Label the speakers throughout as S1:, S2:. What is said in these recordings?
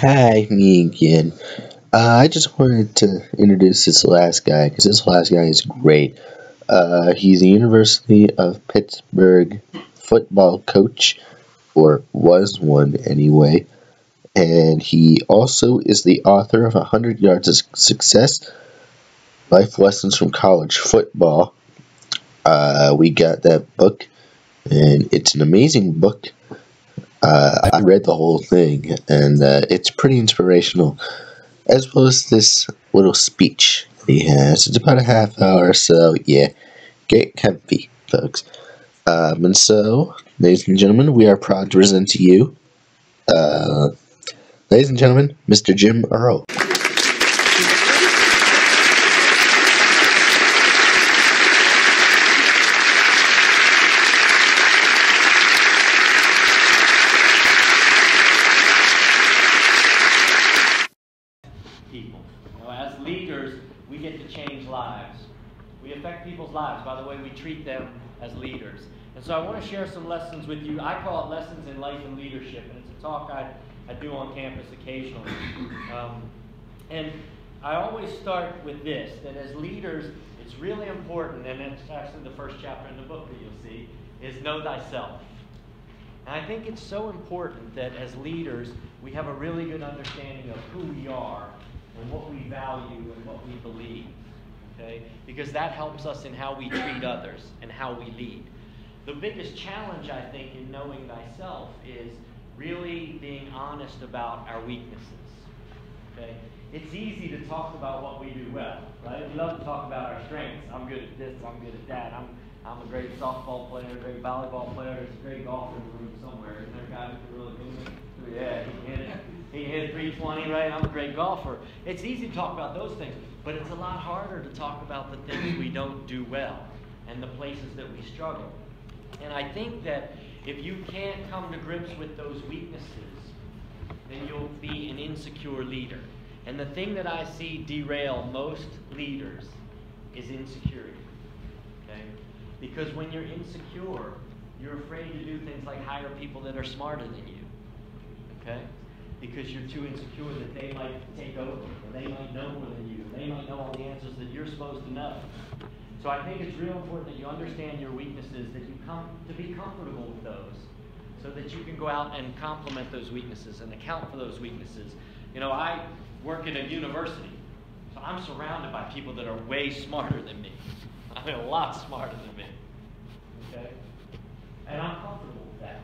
S1: Hi, me again. I just wanted to introduce this last guy because this last guy is great. He's the University of Pittsburgh football coach, or was one anyway, and he also is the author of 100 Yards of Success Life Lessons from College Football. We got that book, and it's an amazing book. I read the whole thing, and it's pretty inspirational, as well as this little speech that he has. It's about a half hour, so yeah, get comfy, folks. And so, ladies and gentlemen, we are proud to present to you, uh, ladies and gentlemen, Mr. Jim Earle.
S2: People. As leaders, we get to change lives. We affect people's lives by the way we treat them as leaders. And so I want to share some lessons with you. I call it Lessons in Life and Leadership, and it's a talk I do on campus occasionally. And I always start with this, that as leaders, it's really important, and it's actually the first chapter in the book that you'll see, is know thyself. And I think it's so important that as leaders, we have a really good understanding of who we are and what we value and what we believe, okay? Because that helps us in how we treat others and how we lead. The biggest challenge, I think, in knowing thyself is really being honest about our weaknesses, okay? It's easy to talk about what we do well, right? We love to talk about our strengths. I'm good at this, I'm good at that. I'm a great softball player, a great volleyball player. There's a great golfer in the room somewhere. Isn't there a guy who can really do it? Yeah, he can hit it. He hit 320, right? I'm a great golfer. It's easy to talk about those things, but it's a lot harder to talk about the things we don't do well and the places that we struggle. And I think that if you can't come to grips with those weaknesses, then you'll be an insecure leader. And the thing that I see derail most leaders is insecurity, okay? Because when you're insecure, you're afraid to do things like hire people that are smarter than you, okay? Because you're too insecure that they might take over, or they might know more than you, they might know all the answers that you're supposed to know. So I think it's real important that you understand your weaknesses, that you come to be comfortable with those, so that you can go out and complement those weaknesses and account for those weaknesses. You know, I work at a university, so I'm surrounded by people that are way smarter than me. I mean, a lot smarter than me, okay? And I'm comfortable with that,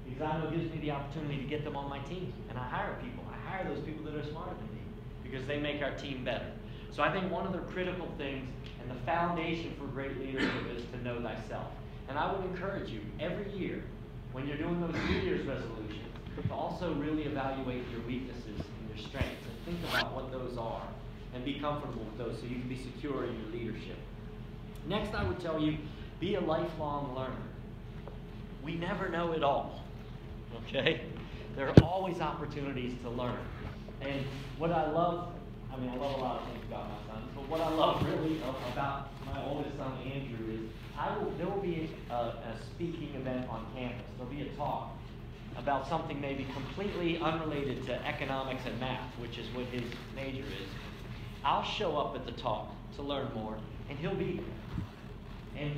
S2: because I know it gives me the opportunity to get them on my team. And I hire people. I hire those people that are smarter than me, because they make our team better. So I think one of the critical things and the foundation for great leadership is to know thyself. And I would encourage you every year, when you're doing those New Year's resolutions, to also really evaluate your weaknesses and your strengths, and think about what those are, and be comfortable with those so you can be secure in your leadership. Next, I would tell you, be a lifelong learner. We never know it all, okay? There are always opportunities to learn. And what I love, I love a lot of things about my son, but what I love really about my oldest son, Andrew, is there will be a speaking event on campus. There'll be a talk about something maybe completely unrelated to economics and math, which is what his major is. I'll show up at the talk to learn more, and he'll be there. And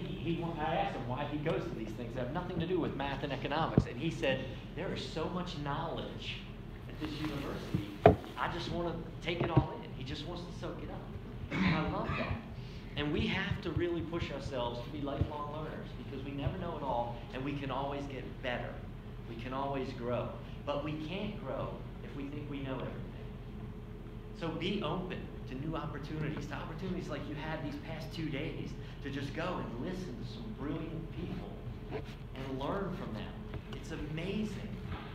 S2: I asked him why he goes to these things that have nothing to do with math and economics. And he said, there is so much knowledge at this university, I just want to take it all in. He just wants to soak it up. And I love that. And we have to really push ourselves to be lifelong learners, because we never know it all, and we can always get better. We can always grow. But we can't grow if we think we know everything. So be open to new opportunities, to opportunities like you had these past 2 days, to just go and listen to some brilliant people and learn from them. It's amazing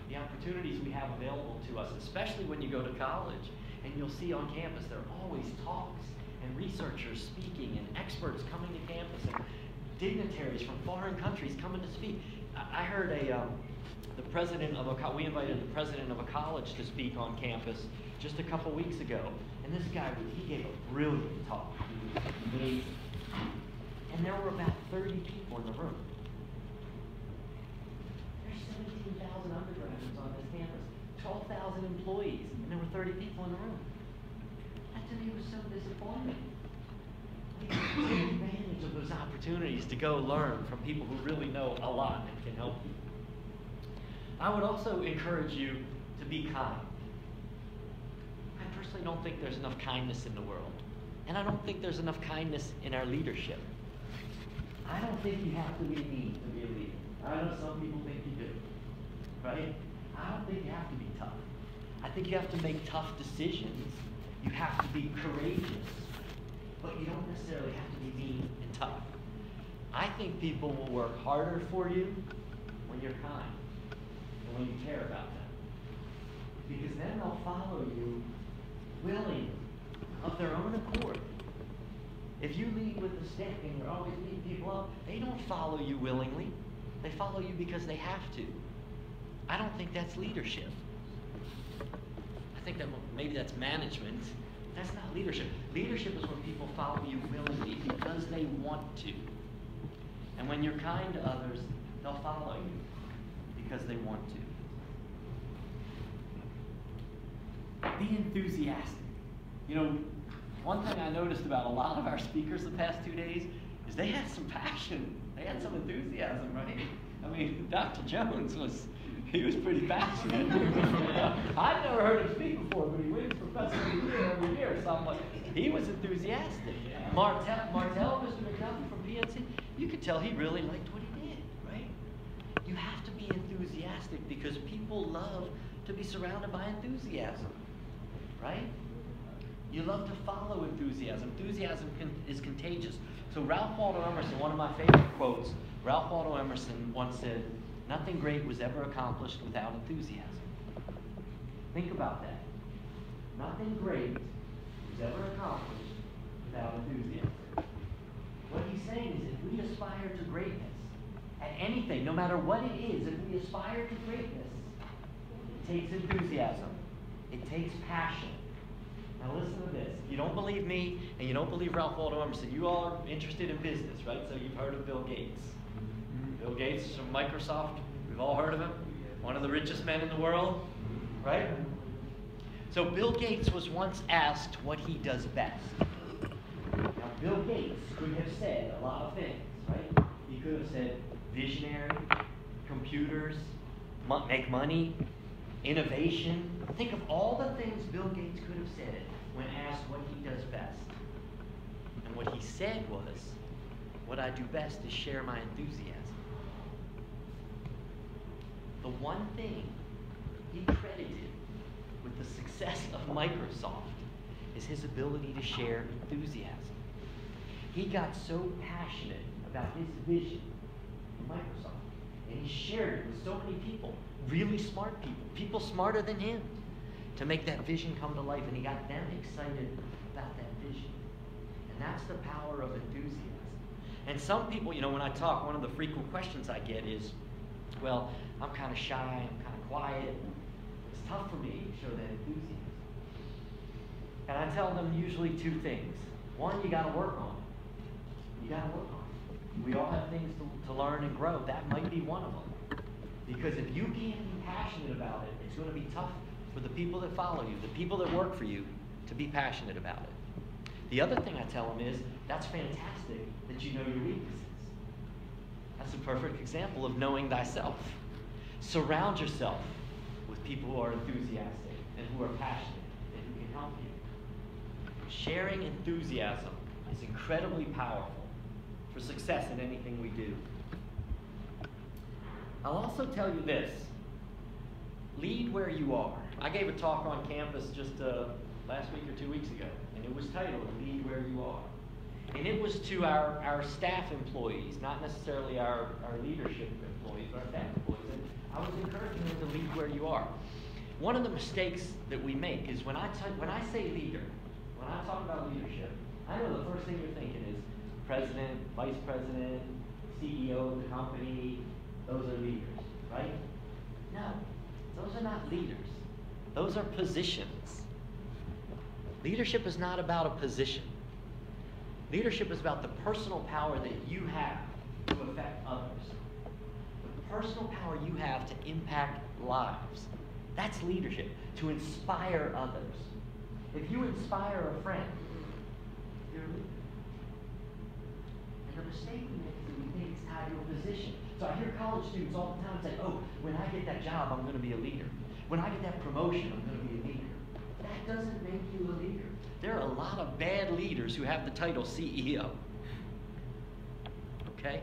S2: the opportunities we have available to us, especially when you go to college. And you'll see on campus there are always talks and researchers speaking and experts coming to campus and dignitaries from foreign countries coming to speak. I heard we invited the president of a college to speak on campus just a couple weeks ago. And this guy, he gave a brilliant talk. He was amazing. And there were about 30 people in the room. There's 17,000 undergraduates on this campus. 12,000 employees, and there were 30 people in the room. That to me was so disappointing. Take advantage of those opportunities to go learn from people who really know a lot and can help you. I would also encourage you to be kind. I personally don't think there's enough kindness in the world. And I don't think there's enough kindness in our leadership. I don't think you have to be mean to be a leader. I know some people think you do. Right? I don't think you have to be tough. I think you have to make tough decisions. You have to be courageous. But you don't necessarily have to be mean and tough. I think people will work harder for you when you're kind and when you care about them. Because then they'll follow you willingly, of their own accord. If you lead with a stick and you're always beating people up, they don't follow you willingly. They follow you because they have to. I don't think that's leadership. I think that maybe that's management. That's not leadership. Leadership is when people follow you willingly because they want to. And when you're kind to others, they'll follow you because they want to. Be enthusiastic. You know, one thing I noticed about a lot of our speakers the past 2 days is they had some passion. They had some enthusiasm, right? I mean, Dr. Jones was pretty passionate. I'd never heard him speak before, but he wins Professor of the Year every year. So I'm like, he was enthusiastic. Martell, Mr. McDuffie from PNC, you could tell he really liked what he did, right? You have to be enthusiastic because people love to be surrounded by enthusiasm, right? You love to follow enthusiasm. Enthusiasm is contagious. So Ralph Waldo Emerson, one of my favorite quotes, Ralph Waldo Emerson once said, "Nothing great was ever accomplished without enthusiasm." Think about that. Nothing great was ever accomplished without enthusiasm. What he's saying is if we aspire to greatness at anything, no matter what it is, if we aspire to greatness, it takes enthusiasm. It takes passion. Now listen to this. If you don't believe me and you don't believe Ralph Waldo Emerson, you all are interested in business, right? So you've heard of Bill Gates. Bill Gates from Microsoft. We've all heard of him. One of the richest men in the world, right? So Bill Gates was once asked what he does best. Now Bill Gates could have said a lot of things, right? He could have said visionary, computers, make money, innovation. Think of all the things Bill Gates could have said when asked what he does best. And what he said was, what I do best is share my enthusiasm. The one thing he credited with the success of Microsoft is his ability to share enthusiasm. He got so passionate about his vision for Microsoft, and he shared it with so many people, really smart people, people smarter than him, to make that vision come to life, and he got them excited about that vision. And that's the power of enthusiasm. And some people, you know, when I talk, one of the frequent questions I get is, well, I'm kind of shy, I'm kind of quiet. It's tough for me to show that enthusiasm. And I tell them usually two things. One, you got to work on it. You got to work on it. We all have things to learn and grow. That might be one of them. Because if you can't be passionate about it, it's going to be tough for the people that follow you, the people that work for you, to be passionate about it. The other thing I tell them is, that's fantastic that you know your weaknesses. That's a perfect example of knowing thyself. Surround yourself with people who are enthusiastic and who are passionate and who can help you. Sharing enthusiasm is incredibly powerful for success in anything we do. I'll also tell you this. Lead where you are. I gave a talk on campus just last week or 2 weeks ago, and it was titled Lead Where You Are. And it was to our staff employees, not necessarily our leadership employees, but our staff employees. And I was encouraging them to lead where you are. One of the mistakes that we make is when I say leader, when I talk about leadership, I know the first thing you're thinking is president, vice president, CEO of the company, those are leaders, right? No, those are not leaders. Those are positions. Leadership is not about a position. Leadership is about the personal power that you have to affect others. The personal power you have to impact lives. That's leadership, to inspire others. If you inspire a friend, you're a leader. And the mistake we make is that we think it's out of your position. So I hear college students all the time say, oh, when I get that job, I'm going to be a leader. When I get that promotion, I'm going to be a leader. That doesn't make you a leader. There are a lot of bad leaders who have the title CEO. Okay?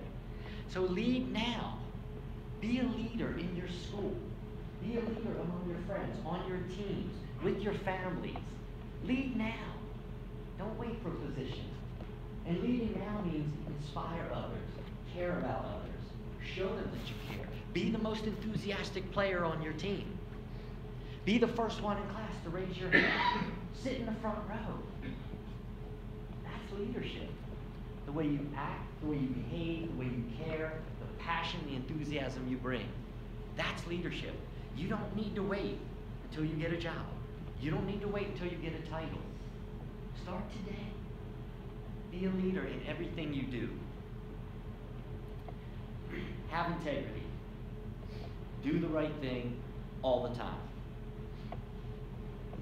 S2: So lead now. Be a leader in your school. Be a leader among your friends, on your teams, with your families. Lead now. Don't wait for positions. And leading now means inspire others, care about others, show them that you care. Be the most enthusiastic player on your team. Be the first one in class to raise your hand. Sit in the front row. That's leadership. The way you act, the way you behave, the way you care, the passion, the enthusiasm you bring. That's leadership. You don't need to wait until you get a job. You don't need to wait until you get a title. Start today. Be a leader in everything you do. Have integrity. Do the right thing all the time.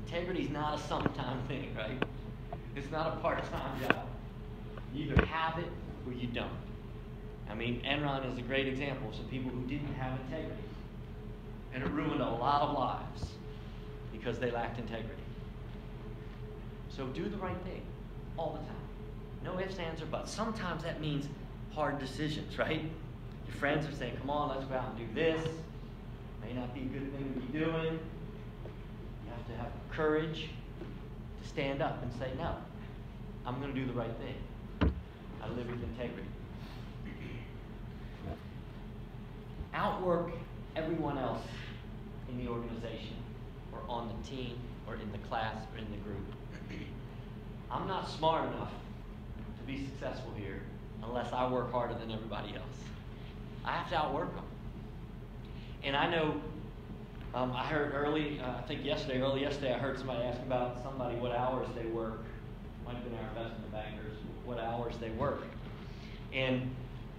S2: Integrity is not a sometime thing, right? It's not a part-time job. You either have it or you don't. I mean, Enron is a great example of some people who didn't have integrity. And it ruined a lot of lives because they lacked integrity. So do the right thing all the time. No ifs, ands, or buts. Sometimes that means hard decisions, right? Your friends are saying, come on, let's go out and do this. May not be a good thing to be doing. You have to have courage to stand up and say, no, I'm going to do the right thing. I live with integrity. Outwork everyone else in the organization, or on the team, or in the class, or in the group. I'm not smart enough to be successful here unless I work harder than everybody else. I have to outwork them. And I know, I heard Earle yesterday, I heard somebody ask about somebody what hours they work. Might have been our investment bankers, what hours they work. And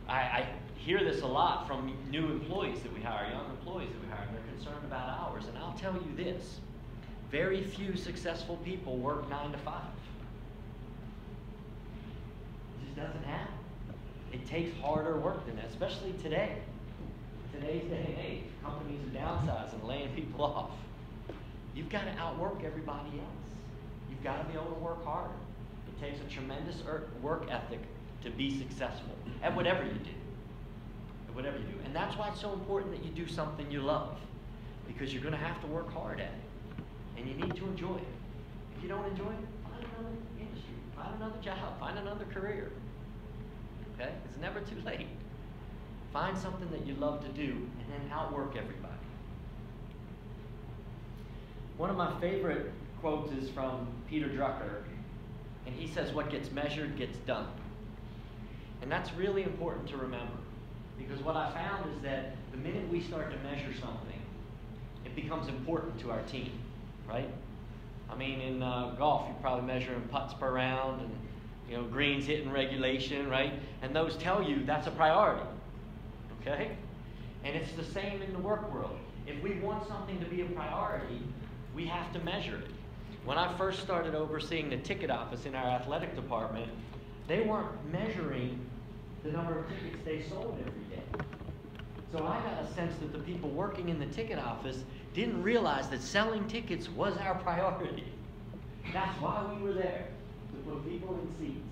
S2: I hear this a lot from new employees that we hire, young employees that we hire, and they're concerned about hours. And I'll tell you this, very few successful people work 9 to 5. It just doesn't happen. It takes harder work than that, especially today. Today's day and age, companies are downsizing, laying people off. You've got to outwork everybody else. You've got to be able to work harder. It takes a tremendous work ethic to be successful at whatever you do. At whatever you do. And that's why it's so important that you do something you love, because you're going to have to work hard at it. And you need to enjoy it. If you don't enjoy it, find another industry, find another job, find another career. Okay? It's never too late. Find something that you love to do and then outwork everybody. One of my favorite quotes is from Peter Drucker, and he says, what gets measured gets done. And that's really important to remember, because what I found is that the minute we start to measure something, it becomes important to our team, right? I mean, in golf, you're probably measuring putts per round and greens hit in regulation, right? And those tell you that's a priority, okay? And it's the same in the work world. If we want something to be a priority, we have to measure it. When I first started overseeing the ticket office in our athletic department, they weren't measuring the number of tickets they sold every day. So I got a sense that the people working in the ticket office didn't realize that selling tickets was our priority. That's why we were there, to put people in seats.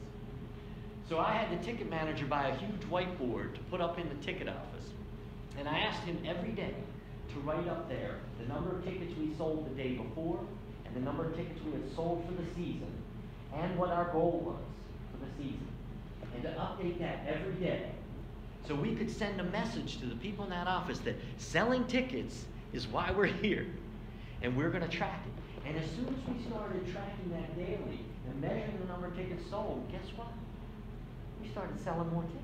S2: So I had the ticket manager buy a huge whiteboard to put up in the ticket office. And I asked him every day to write up there the number of tickets we sold the day before, and the number of tickets we had sold for the season, and what our goal was for the season. And to update that every day, so we could send a message to the people in that office that selling tickets is why we're here, and we're going to track it. And as soon as we started tracking that daily and measuring the number of tickets sold, guess what? We started selling more tickets.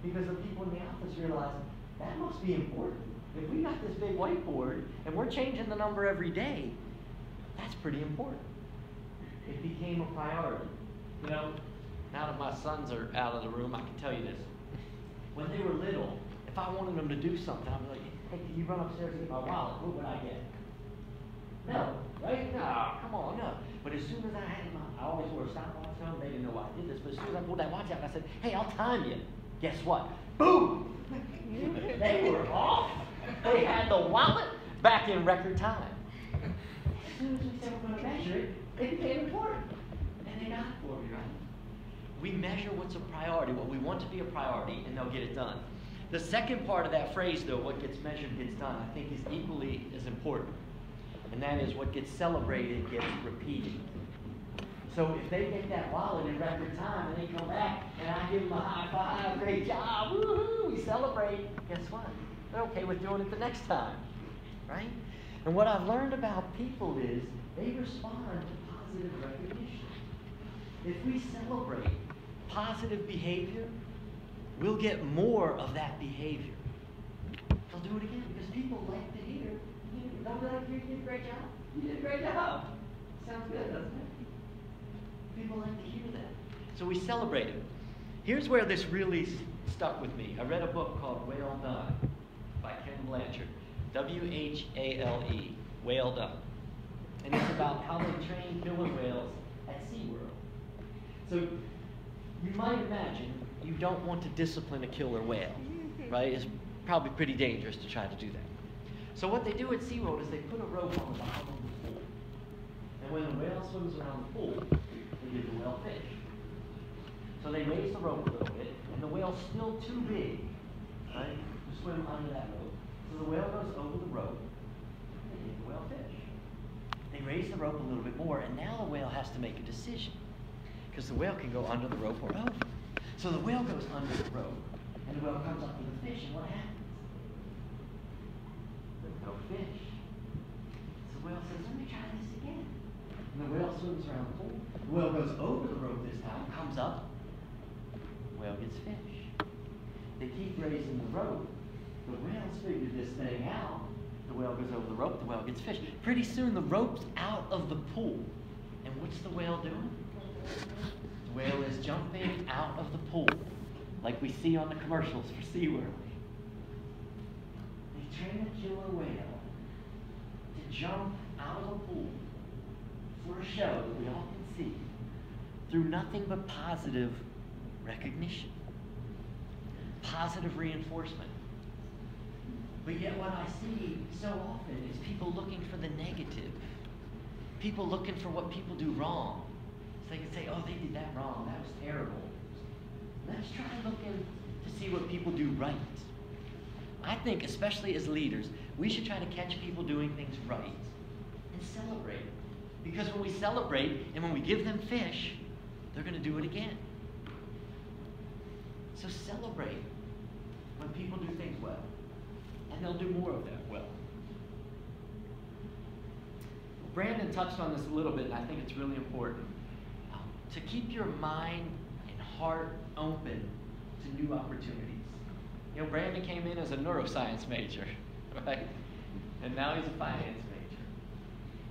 S2: Because the people in the office realized, that must be important. If we got this big whiteboard and we're changing the number every day, that's pretty important. It became a priority. Now that my sons are out of the room, I can tell you this. When they were little, if I wanted them to do something, I'd be like, hey, can you run upstairs and get my wallet? What would I get? No, right? No, come on, no. But as soon as I had I always wore a stopwatch on. They didn't know why I did this. But as soon as I pulled that watch out, I said, hey, I'll time you. Guess what? Boom! They were off. They had the wallet back in record time. As soon as we said we're going to measure it, it became important. And they got it for me, right? We measure what's a priority, what we want to be a priority, and they'll get it done. The second part of that phrase, though, what gets measured gets done, I think is equally as important. And that is what gets celebrated gets repeated. So if they get that wallet in record time and they come back and I give them a high five, great job, woohoo, we celebrate, guess what? They're okay with doing it the next time, right? And what I've learned about people is they respond to positive recognition. If we celebrate positive behavior, we'll get more of that behavior. They'll do it again because people like to hear, don't they like to hear you did a great job? You did a great job. Sounds good, doesn't it? People like to hear that. So we celebrate it. Here's where this really stuck with me. I read a book called Whale Done by Ken Blanchard. W-H-A-L-E. Whale Done. And it's about how they train killer whales at SeaWorld. So you might imagine you don't want to discipline a killer whale, right? It's probably pretty dangerous to try to do that. So what they do at SeaWorld is they put a rope on the bottom of the pool. And when the whale swims around the pool, they give the whale fish. So they raise the rope a little bit, and the whale's still too big, right, to swim under that rope. So the whale goes over the rope, and they give the whale fish. They raise the rope a little bit more, and now the whale has to make a decision. Because the whale can go under the rope or over. So the whale goes under the rope, and the whale comes up to the fish, and what happens? There's no fish. So the whale says, let me try this again. And the whale swims around the pool. The whale goes over the rope this time, comes up, the whale gets fish. They keep raising the rope. The whale's figured this thing out. The whale goes over the rope, the whale gets fish. Pretty soon the rope's out of the pool. And what's the whale doing? The whale is jumping out of the pool, like we see on the commercials for SeaWorld. They train a killer whale to jump out of a pool for a show that we all can see through nothing but positive recognition, positive reinforcement. But yet what I see so often is people looking for the negative, people looking for what people do wrong. So they can say, oh, they did that wrong, that was terrible. Let's try looking to see what people do right. I think, especially as leaders, we should try to catch people doing things right and celebrate. Because when we celebrate and when we give them fish, they're going to do it again. So celebrate when people do things well, and they'll do more of that well. Brandon touched on this a little bit, and I think it's really important. To keep your mind and heart open to new opportunities. You know, Brandon came in as a neuroscience major, right? And now he's a finance major.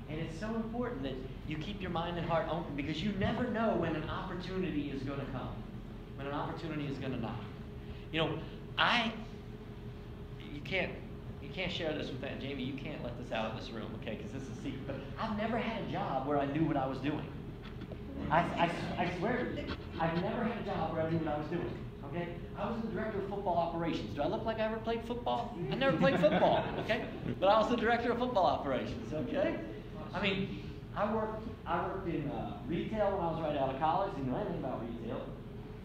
S2: And it's so important that you keep your mind and heart open because you never know when an opportunity is going to come, when an opportunity is going to knock. You know, you can't share this with that, Jamie. You can't let this out of this room, okay? Because this is a secret. But I've never had a job where I knew what I was doing. I swear to you, I've never had a job where I knew what I was doing. Okay? I was the director of football operations. Do I look like I ever played football? I never played football, okay? But I was the director of football operations, okay? I mean, I worked in retail when I was right out of college. Didn't know anything about retail.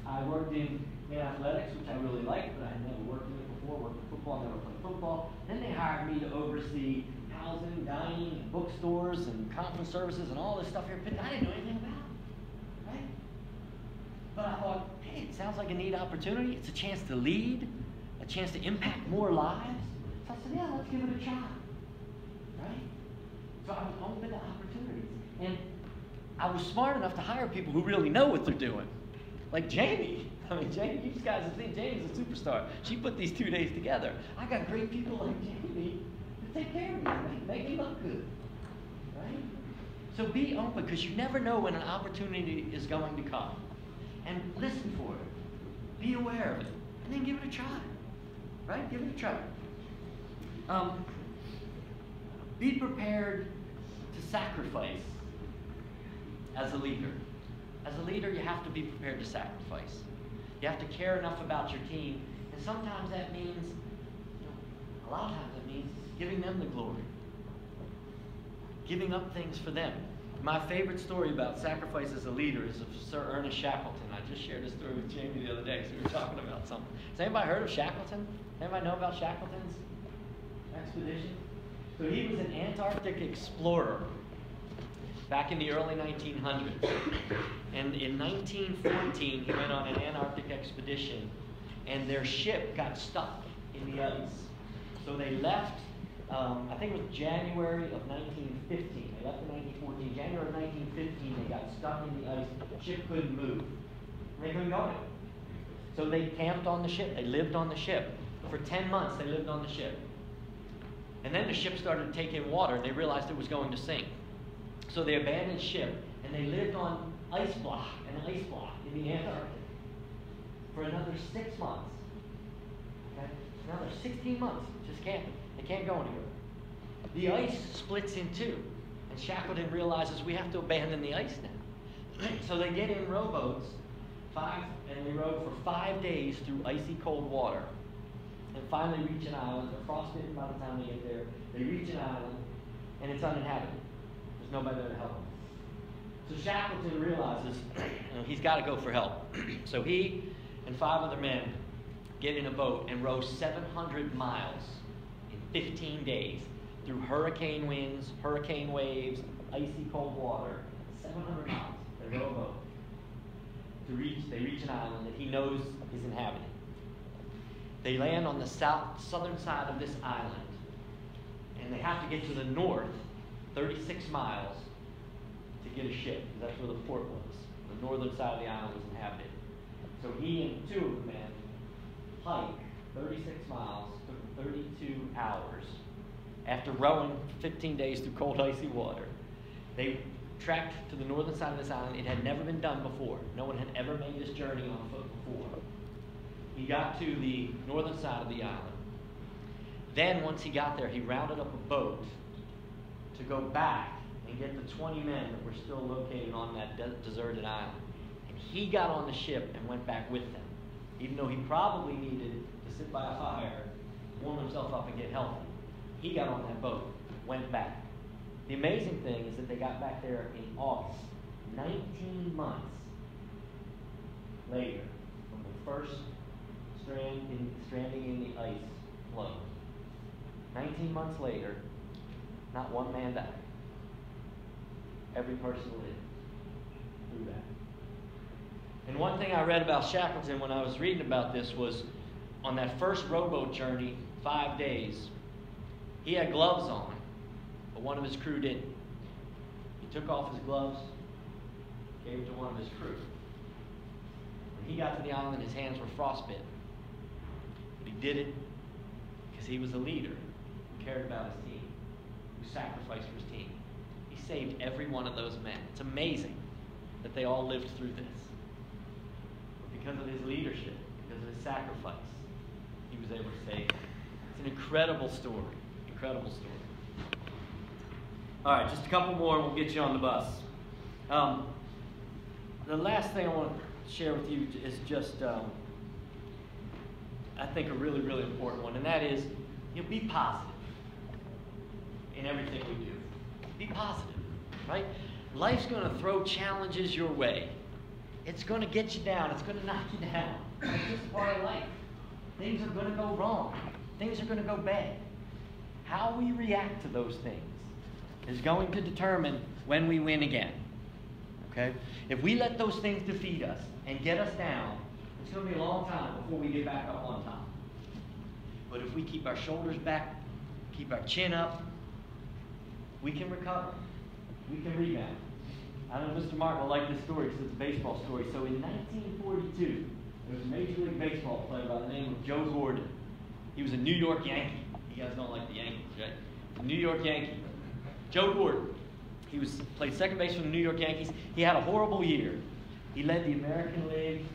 S2: I worked in athletics, which I really liked, but I had never worked in it before. Worked in football, never played football. Then they hired me to oversee housing, dining, bookstores, and conference services, and all this stuff here. But I didn't know anything about it, right? But I thought, hey, it sounds like a neat opportunity. It's a chance to lead, a chance to impact more lives. So I said, yeah, let's give it a try, right? So I was open to opportunities. And I was smart enough to hire people who really know what they're doing. Like Jamie. I mean, Jamie, you guys have seen Jamie's a superstar. She put these 2 days together. I got great people like Jamie to take care of me, make me look good, right? So be open, because you never know when an opportunity is going to come. And listen for it. Be aware of it. And then give it a try, right? Give it a try. Be prepared to sacrifice as a leader. As a leader, you have to be prepared to sacrifice. You have to care enough about your team, and sometimes that means, a lot of times that means giving them the glory. Giving up things for them. My favorite story about sacrifice as a leader is of Sir Ernest Shackleton. I just shared this story with Jamie the other day because we were talking about something. Has anybody heard of Shackleton? Anybody know about Shackleton's expedition? So he was an Antarctic explorer back in the early 1900s. And in 1914, he went on an Antarctic expedition, and their ship got stuck in the ice. So they left, I think it was January of 1915. They left in 1914. January of 1915, they got stuck in the ice. The ship couldn't move. They couldn't go anywhere. So they camped on the ship. They lived on the ship. For 10 months, they lived on the ship. And then the ship started to take in water, and they realized it was going to sink. So they abandoned ship, and they lived on ice block in the Antarctic for another 6 months. Okay? Another 16 months, just camping. They can't go anywhere. The ice splits in two, and Shackleton realizes we have to abandon the ice now. So they get in rowboats, and they row for 5 days through icy cold water, and finally reach an island. They're frostbitten by the time they get there. They reach an island, and it's uninhabited. There's nobody there to help them. So Shackleton realizes he's got to go for help. So he and 5 other men get in a boat and row 700 miles in 15 days through hurricane winds, hurricane waves, icy cold water. 700 miles. They row a boat. They reach an island that he knows is inhabited. They land on the southern side of this island, and they have to get to the north 36 miles to get a ship, because that's where the port was. The northern side of the island was inhabited. So he and 2 of the men hike 36 miles, took 32 hours. After rowing 15 days through cold, icy water, they trekked to the northern side of this island. It had never been done before. No one had ever made this journey on foot before. He got to the northern side of the island. Then, once he got there, he rounded up a boat to go back and get the 20 men that were still located on that deserted island. And he got on the ship and went back with them, even though he probably needed to sit by a fire, warm himself up, and get healthy. He got on that boat, went back. The amazing thing is that they got back there in August, 19 months later, from the first stranding in the ice floe. 19 months later, not one man died. Every person lived through that. And one thing I read about Shackleton when I was reading about this was on that first rowboat journey, 5 days, he had gloves on, but one of his crew didn't. He took off his gloves, gave it to one of his crew. When he got to the island, his hands were frostbitten. But he did it because he was a leader who cared about his team, who sacrificed for his team. He saved every one of those men. It's amazing that they all lived through this. But because of his leadership, because of his sacrifice, he was able to save them. It's an incredible story. Incredible story. All right, just a couple more and we'll get you on the bus. The last thing I want to share with you is just, I think, a really, really important one, and that is, be positive in everything we do. Be positive, right? Life's going to throw challenges your way. It's going to get you down. It's going to knock you down. It's just part of life. Things are going to go wrong. Things are going to go bad. How we react to those things is going to determine when we win again. Okay? If we let those things defeat us and get us down, it's going to be a long time before we get back up on top. But if we keep our shoulders back, keep our chin up, we can recover. We can rebound. I know Mr. Martin will like this story because it's a baseball story. So in 1942, there was a Major League Baseball player by the name of Joe Gordon. He was a New York Yankee. You guys don't like the Yankees, right? A New York Yankee. Joe Gordon. He played second base for the New York Yankees. He had a horrible year. He led the American League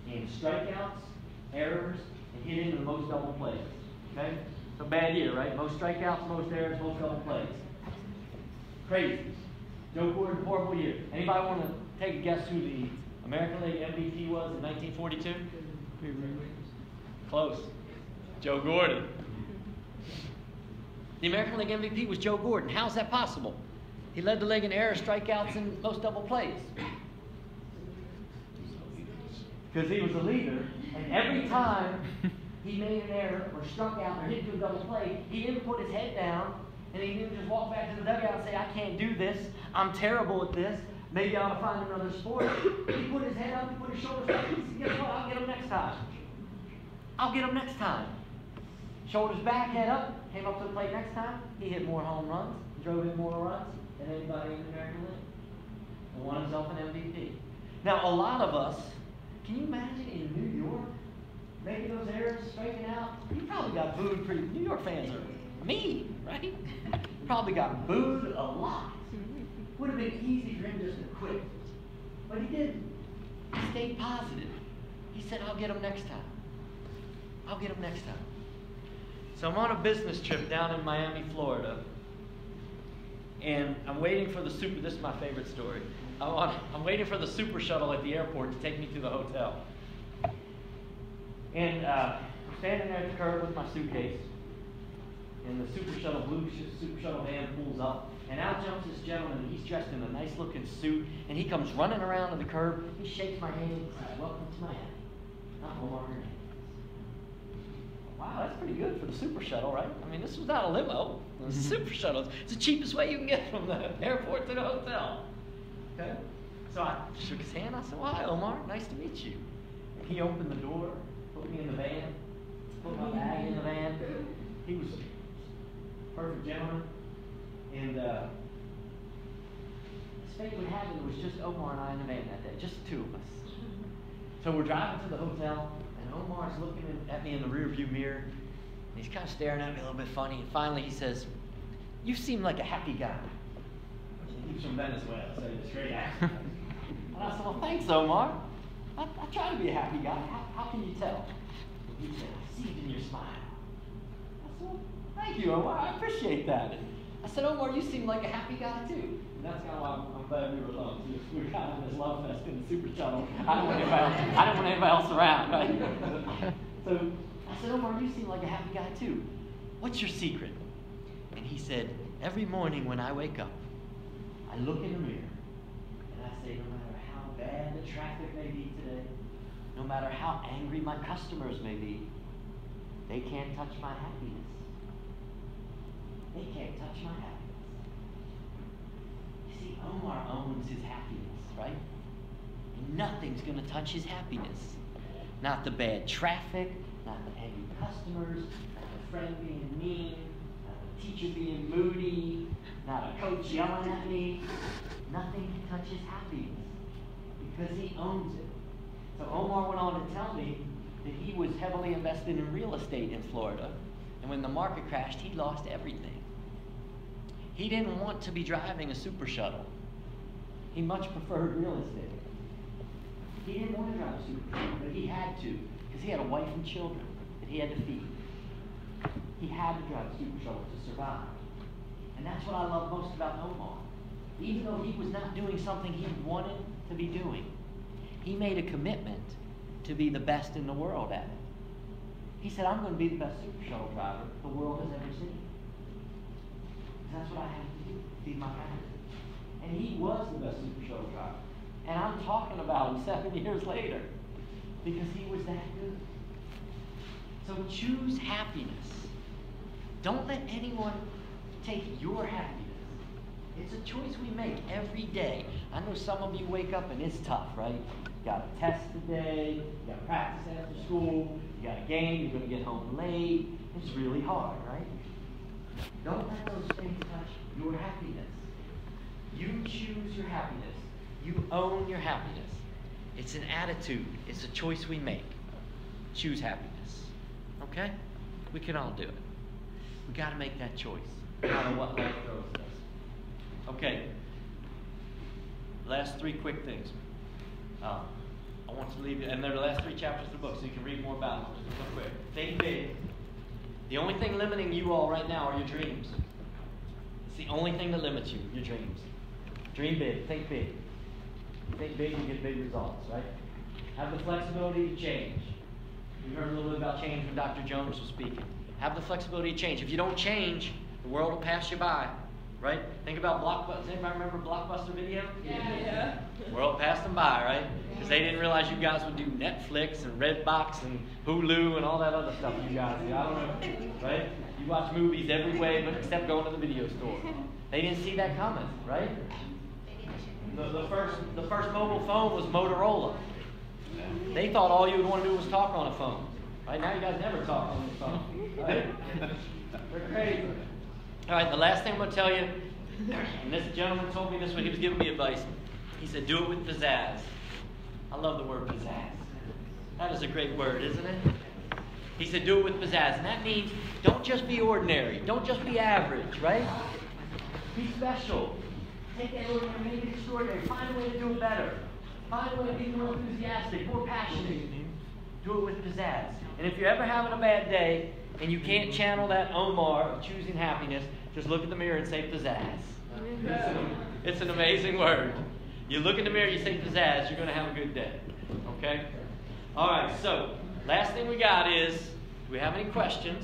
S2: in strikeouts, errors, and hitting the most double plays. Okay? It's a bad year, right? Most strikeouts, most errors, most double plays. Crazy. Joe Gordon, horrible year. Anybody want to take a guess who the American League MVP was in 1942? Close. Joe Gordon. The American League MVP was Joe Gordon. How's that possible? He led the league in errors, strikeouts, and most double plays. Because he was a leader, and every time he made an error or struck out or hit to a double play, he didn't put his head down, and he didn't just walk back to the dugout and say, I can't do this, I'm terrible at this, maybe I ought to find another sport. He put his head up, he put his shoulders back, he said, guess what, I'll get him next time. I'll get him next time. Shoulders back, head up, came up to the plate next time, he hit more home runs, drove in more runs than anybody in the American League, and won himself an MVP. Now, a lot of us, can you imagine in New York, making those errors, striking out? He probably got booed pretty. New York fans are mean, right? Probably got booed a lot. Would have been easy for him just to quit. But he didn't. He stayed positive. He said, I'll get him next time. I'll get him next time. So I'm on a business trip down in Miami, Florida. And I'm waiting for the super, this is my favorite story. I'm waiting for the super shuttle at the airport to take me to the hotel. And I'm standing there at the curb with my suitcase. And the super shuttle van pulls up. And out jumps this gentleman. He's dressed in a nice looking suit. And he comes running around to the curb. He shakes my hand and says, welcome to Miami. I'm Omar Hernandez. Wow, that's pretty good for the super shuttle, right? I mean, this was not a limo. It was a super shuttle. It's the cheapest way you can get from the airport to the hotel. Okay? So I shook his hand. I said, well, hi, Omar. Nice to meet you. And he opened the door, put me in the van, put my bag in the van. He was a perfect gentleman. And his fate would have it, it was just Omar and I in the van that day, just the two of us. So we're driving to the hotel, and Omar's looking at me in the rearview mirror. And he's kind of staring at me a little bit funny. And finally he says, you seem like a happy guy. He's from Venezuela, so he's a straight accent. And I said, well, thanks, Omar. I try to be a happy guy. How can you tell? He said, I see it in your smile. I said, well, thank you, Omar. I appreciate that. And I said, Omar, you seem like a happy guy, too. And that's kind of why I'm glad we were alone. We were kind of in this love fest in the super shuttle. I don't want anybody else around, right? So I said, Omar, you seem like a happy guy, too. What's your secret? And he said, every morning when I wake up, I look in the mirror and I say, no matter how bad the traffic may be today, no matter how angry my customers may be, they can't touch my happiness. They can't touch my happiness. You see, Omar owns his happiness, right? And nothing's going to touch his happiness. Not the bad traffic, not the angry customers, not the friend being mean, not the teacher being moody, not a coach yelling at me. Nothing can touch his happiness because he owns it. So Omar went on to tell me that he was heavily invested in real estate in Florida, and when the market crashed, he lost everything. He didn't want to be driving a super shuttle. He much preferred real estate. He didn't want to drive a super shuttle, but he had to because he had a wife and children that he had to feed. He had to drive a super shuttle to survive. And that's what I love most about Omar. Even though he was not doing something he wanted to be doing, he made a commitment to be the best in the world at it. He said, I'm going to be the best super shuttle driver the world has ever seen. Because that's what I have to do, feed my family. And he was the best super shuttle driver. And I'm talking about him 7 years later because he was that good. So choose happiness. Don't let anyone take your happiness. It's a choice we make every day. I know some of you wake up and it's tough, right? You got a test today, you got practice after school, you got a game, you're going to get home late. It's really hard, right? Don't let those things touch your happiness. You choose your happiness. You own your happiness. It's an attitude. It's a choice we make. Choose happiness. Okay? We can all do it. We got to make that choice, no matter what life throws at us. Okay. Last three quick things. I want to leave you, and they're the last three chapters of the book, so you can read more about them. Just real quick. Think big. The only thing limiting you all right now are your dreams. It's the only thing that limits you, your dreams. Dream big. Think big. Think big and get big results, right? Have the flexibility to change. We heard a little bit about change when Dr. Jones was speaking. Have the flexibility to change. If you don't change, the world will pass you by, right? Think about Blockbuster. Does anybody remember Blockbuster Video?
S3: Yeah.
S2: The world passed them by, right? Because they didn't realize you guys would do Netflix and Redbox and Hulu and all that other stuff you guys do. I don't know, right? You watch movies every way but except going to the video store. They didn't see that coming, right? The first mobile phone was Motorola. They thought all you would want to do was talk on a phone. Right now, you guys never talk on the phone. Right? They're crazy. All right, the last thing I'm going to tell you, and this gentleman told me this when he was giving me advice. He said, do it with pizzazz. I love the word pizzazz. That is a great word, isn't it? He said, do it with pizzazz. And that means don't just be ordinary. Don't just be average, right? Be special. Take that ordinary, make it extraordinary. Find a way to do it better. Find a way to be more enthusiastic, more passionate. Do it with pizzazz. And if you're ever having a bad day and you can't channel that Omar of choosing happiness, just look in the mirror and say pizzazz. It's an amazing word. You look in the mirror, you say pizzazz, you're going to have a good day. Okay? All right, so last thing we got is, do we have any questions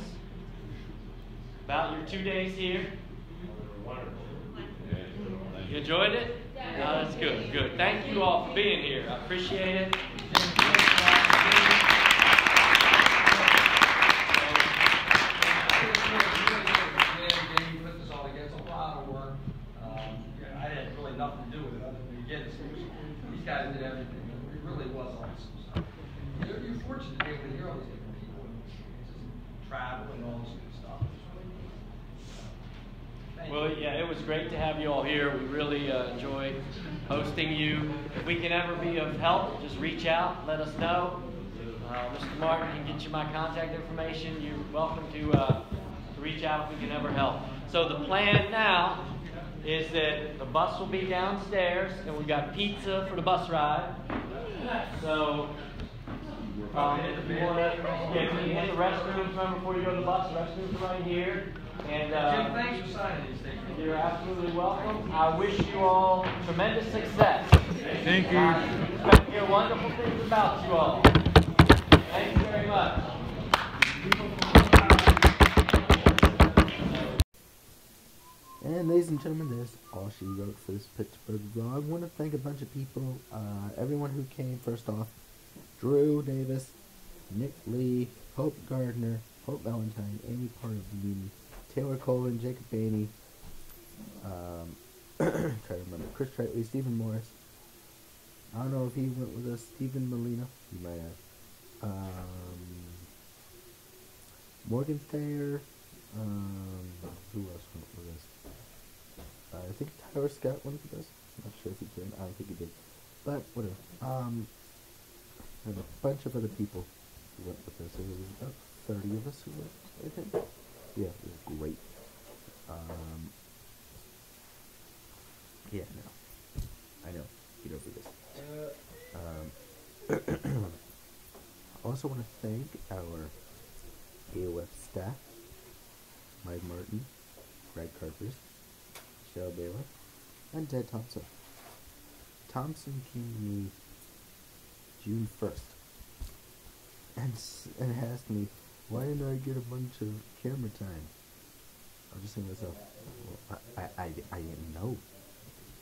S2: about your 2 days here? You enjoyed it? No, that's good. Good. Thank you all for being here. I appreciate it.
S4: You put this all together. It's a lot of work. I had really nothing to do with it other than get it. These guys did everything. It really was awesome. So you're fortunate to be able to hear all these different people and just travel and all this good stuff.
S2: Well, yeah, it was great to have you all here. We really enjoyed hosting you. If we can ever be of help, just reach out, let us know. Mr. Martin can get you my contact information. You're welcome to reach out if we can ever help. So the plan now is that the bus will be downstairs, and we've got pizza for the bus ride. So if you want to hit the restrooms, remember before you go to the bus, the restrooms are right here. And
S4: Jim, thanks for signing these things.
S2: you're absolutely welcome. I wish you all tremendous success.
S5: Thank you.
S2: I expect to hear wonderful things about you all. Thank you very much.
S1: And ladies and gentlemen, that's all she wrote for this Pittsburgh vlog. I want to thank a bunch of people, everyone who came. First off, Drew Davis, Nick Lee, Hope Gardner, Hope Valentine, Amy Parveen, Taylor Colvin, Jacob Bainey, try to remember, Chris Tretley, Stephen Morris. I don't know if he went with us, Stephen Molina, he might have. Morgan Thayer, who else went with us? I think Tyler Scott went with us. I'm not sure if he did. I don't think he did. But whatever. And a bunch of other people who went with us. There was about 30 of us who went, I think. Yeah, it was great. Yeah, no. I know. Get over this. I also want to thank our AOF staff, Mike Martin, Greg Carpers, Michelle Baylor, and Ted Thompson. Thompson came to me June 1st and asked me, why didn't I get a bunch of camera time? I was just saying to myself, well, I didn't know.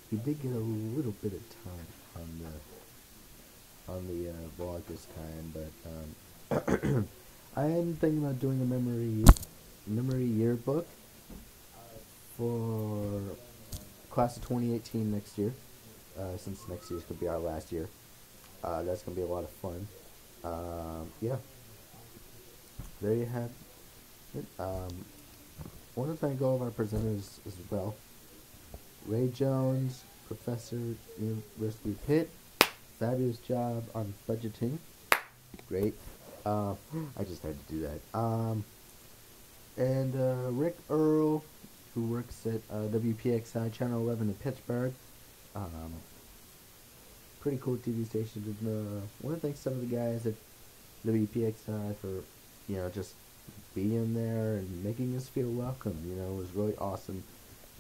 S1: He did get a little bit of time on the vlog this time, but I am thinking about doing a memory yearbook for class of 2018 next year, since next year's gonna be our last year. That's gonna be a lot of fun. Yeah. There you have it. I want to thank all of our presenters as well. Ray Jones, Professor, University of Pitt, fabulous job on budgeting. Great. I just had to do that. And Rick Earle, who works at WPXI Channel 11 in Pittsburgh. Pretty cool TV station. I want to thank some of the guys at WPXI for, just being there and making us feel welcome. It was really awesome.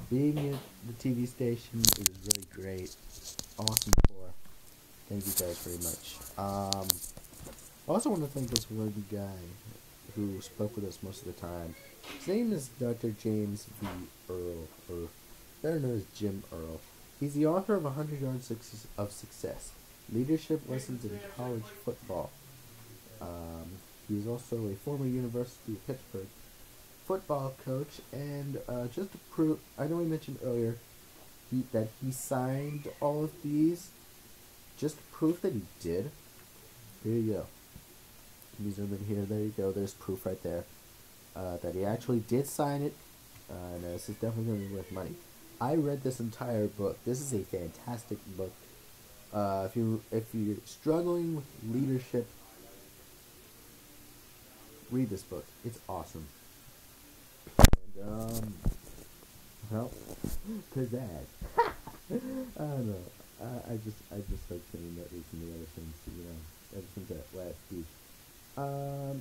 S1: being at the TV station is really great. Awesome for. Thank you guys very much. I also want to thank this one guy who spoke with us most of the time. His name is Dr. James V. Earle, or better known as Jim Earle. He's the author of 100 Yards of Success, Leadership Lessons in College Football. He's also a former University of Pittsburgh football coach, and just to prove, I know I mentioned earlier that he signed all of these. Just to prove that he did, here you go. Let me zoom in here. There you go. There's proof right there that he actually did sign it. And this is definitely going to be worth money. I read this entire book. This is a fantastic book. If you're struggling with leadership, read this book. It's awesome. And well, pizzazz. I don't know. I just like saying that recently ever since that last speech.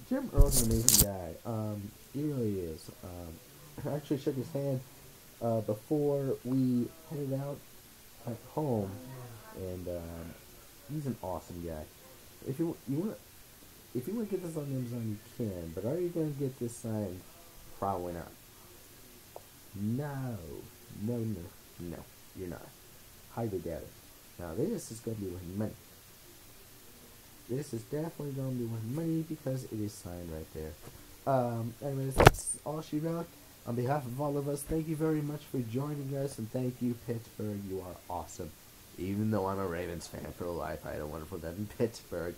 S1: Jim Earle's an amazing guy. He really is. I actually shook his hand before we headed out at home, and he's an awesome guy. If you want to get this on Amazon, you can. But are you going to get this signed? Probably not. No, you're not. Highly doubt it. Now this is going to be worth money. This is definitely going to be worth money because it is signed right there. Anyways, that's all she wrote. On behalf of all of us, thank you very much for joining us, and thank you, Pittsburgh. You are awesome. Even though I'm a Ravens fan for life, I don't want to put that in Pittsburgh.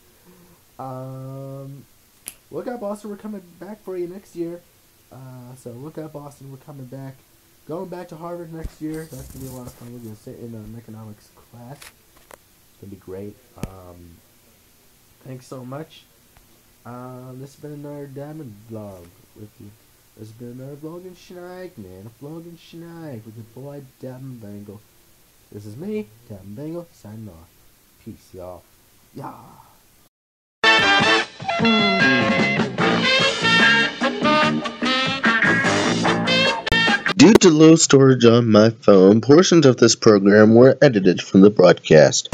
S1: Look out, Boston. We're coming back for you next year. So look out, Boston. We're coming back. Going back to Harvard next year. That's going to be a lot of fun. We're going to sit in an economics class. It's going to be great. Thanks so much. This has been another Dabbin vlog with you. This has been another vlog and schneik, man. A vlog and schneik with your boy Dabbin Bengal. This is me, Dabbin Bengal, signing off. Peace, y'all. Yeah.
S3: Due to low storage on my phone, portions of this program were edited from the broadcast.